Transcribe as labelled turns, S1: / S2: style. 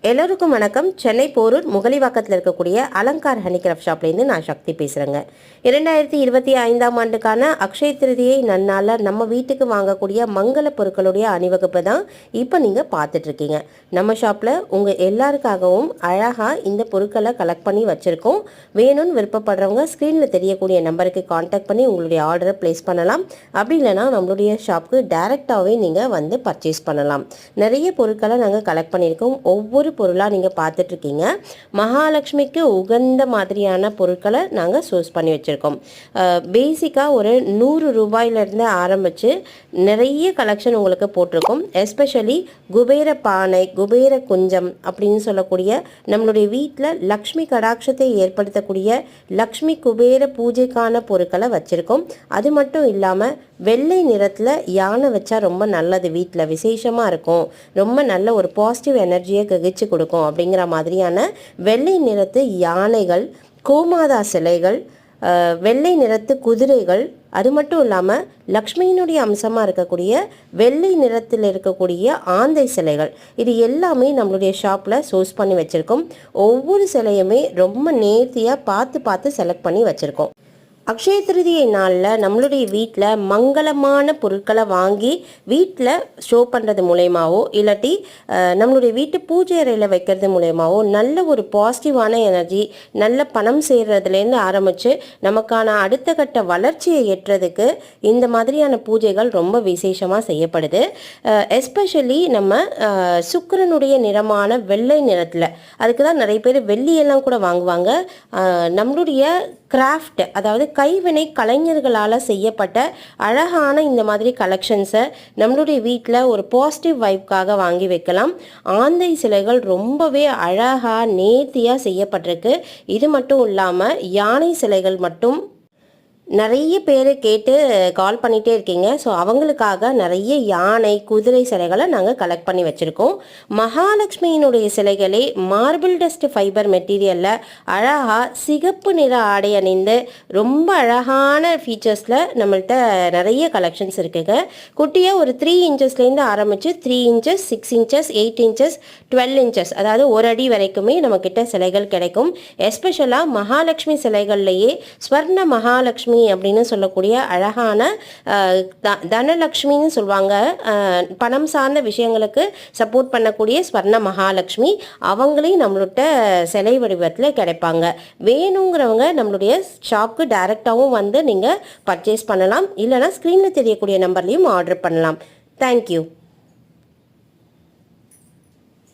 S1: எல்லோருக்கும் வணக்கம். சென்னை போரூர் முகலிவாக்கத்தில் இருக்கக்கூடிய அலங்கார் ஹேண்டிகிராஃப்ட் ஷாப்லேருந்து நான் சக்தி பேசுகிறேங்க. 2025ஆம் ஆண்டுக்கான அக்ஷய திருதியை நன்னாளில் நம்ம வீட்டுக்கு வாங்கக்கூடிய மங்கள பொருட்களுடைய அணிவகுப்பு தான் இப்போ நீங்கள் பார்த்துட்ருக்கீங்க. நம்ம ஷாப்பில் உங்கள் எல்லாருக்காகவும் அழகாக இந்த பொருட்களை கலெக்ட் பண்ணி வச்சுருக்கோம். வேணும்னு விருப்பப்படுறவங்க ஸ்க்ரீனில் தெரியக்கூடிய நம்பருக்கு காண்டாக்ட் பண்ணி உங்களுடைய ஆர்டரை ப்ளேஸ் பண்ணலாம். அப்படி இல்லைனா நம்மளுடைய ஷாப்புக்கு டைரெக்டாகவே நீங்கள் வந்து பர்ச்சேஸ் பண்ணலாம். நிறைய பொருட்களை நாங்கள் கலெக்ட் பண்ணியிருக்கோம். ஒவ்வொரு பொருளாக நீங்கள் பார்த்துட்ருக்கீங்க. மகாலட்சுமிக்கு உகந்த மாதிரியான பொருட்களை நாங்கள் சோர்ஸ் பண்ணி வச்சுருக்கோம். பேசிக்காக ஒரு 100 ரூபாயிலிருந்து ஆரம்பித்து நிறைய கலெக்ஷன் உங்களுக்கு போட்டிருக்கோம். எஸ்பெஷலி குபேர பானை, குபேர குஞ்சம் அப்படின்னு சொல்லக்கூடிய நம்மளுடைய வீட்டில் லக்ஷ்மி கடாட்சத்தை ஏற்படுத்தக்கூடிய லக்ஷ்மி குபேர பூஜைக்கான பொருட்களை வச்சுருக்கோம். அது மட்டும் இல்லாமல் வெள்ளை நிறத்தில் யானை வச்சா ரொம்ப நல்லது, வீட்டில் விசேஷமாக இருக்கும், ரொம்ப நல்ல ஒரு பாசிட்டிவ் எனர்ஜியை ககிச்சு கொடுக்கும் அப்படிங்கிற மாதிரியான வெள்ளை நிறத்து யானைகள், கோமாதா சிலைகள், வெள்ளை நிறத்து குதிரைகள், அது மட்டும் இல்லாமல் லக்ஷ்மியினுடைய அம்சமாக இருக்கக்கூடிய வெள்ளை நிறத்தில் இருக்கக்கூடிய ஆந்தை சிலைகள், இது எல்லாமே நம்மளுடைய ஷாப்பில் சோர்ஸ் பண்ணி வச்சுருக்கோம். ஒவ்வொரு சிலையுமே ரொம்ப நேர்த்தியாக பார்த்து செலக்ட் பண்ணி வச்சுருக்கோம். அக்ஷய திருதியை நாளில் நம்மளுடைய வீட்டில் மங்களமான பொருட்களை வாங்கி வீட்டில் ஷோ பண்ணுறது மூலயமாவோ இல்லாட்டி நம்மளுடைய வீட்டு பூஜை அறையில் வைக்கிறது மூலயமாவோ நல்ல ஒரு பாசிட்டிவான எனர்ஜி, நல்ல பணம் சேர்றதுலேருந்து ஆரம்பித்து நமக்கான அடுத்த கட்ட வளர்ச்சியை ஏற்றுறதுக்கு இந்த மாதிரியான பூஜைகள் ரொம்ப விசேஷமாக செய்யப்படுது. எஸ்பெஷலி நம்ம சுக்கிரனுடைய நிறமான வெள்ளை நிறத்தில், அதுக்கு தான் நிறைய பேர் வெள்ளியெல்லாம் கூட வாங்குவாங்க. நம்மளுடைய கிராஃப்ட், அதாவது கைவினை கலைஞர்களால் செய்யப்பட்ட அழகான இந்த மாதிரி கலெக்ஷன்ஸை நம்மளுடைய வீட்டில் ஒரு பாசிட்டிவ் வைப்காக வாங்கி வைக்கலாம். ஆந்தை சிலைகள் ரொம்பவே அழகாக நேர்த்தியாக செய்யப்பட்டிருக்கு. இது மட்டும் இல்லாமல் யானை சிலைகள் மட்டும் நிறைய பேர் கேட்டு கால் பண்ணிகிட்டே இருக்கீங்க. ஸோ அவங்களுக்காக நிறைய யானை, குதிரை சிலைகளை நாங்கள் கலெக்ட் பண்ணி வச்சுருக்கோம். மகாலட்சுமியினுடைய சிலைகளே மார்பிள் டஸ்ட் ஃபைபர் மெட்டீரியலில் அழகாக சிகப்பு நிற ஆடை அணிந்து ரொம்ப அழகான ஃபீச்சர்ஸில் நம்மள்கிட்ட நிறைய கலெக்ஷன்ஸ் இருக்குங்க. குட்டியாக ஒரு 3 இன்ச்சஸ்லேருந்து ஆரம்பித்து 3 இன்ச்சஸ், 6 இன்ச்சஸ், 8 இன்ச்சஸ், 12 இன்ச்சஸ், அதாவது 1 அடி வரைக்குமே நம்மக்கிட்ட சிலைகள் கிடைக்கும். எஸ்பெஷலாக மகாலட்சுமி சிலைகள்லேயே ஸ்வர்ண மகாலட்சுமி அப்படின்னு சொல்லக்கூடிய அழகான தனலட்சுமின்னு சொல்லுவாங்க, பணம் சார்ந்த விஷயங்களுக்கு சப்போர்ட் பண்ணக்கூடிய ஸ்வர்ண மகாலட்சுமி, அவங்களையும் நம்மள்கிட்ட சிலை வடிவத்தில் கிடைப்பாங்க. வேணுங்கிறவங்க நம்மளுடைய ஷாப்புக்கு டைரெக்டாகவும் வந்து நீங்கள் பர்ச்சேஸ் பண்ணலாம். இல்லைனா ஸ்க்ரீனில் தெரியக்கூடிய நம்பர்லையும் ஆர்டர் பண்ணலாம். தேங்க்யூ.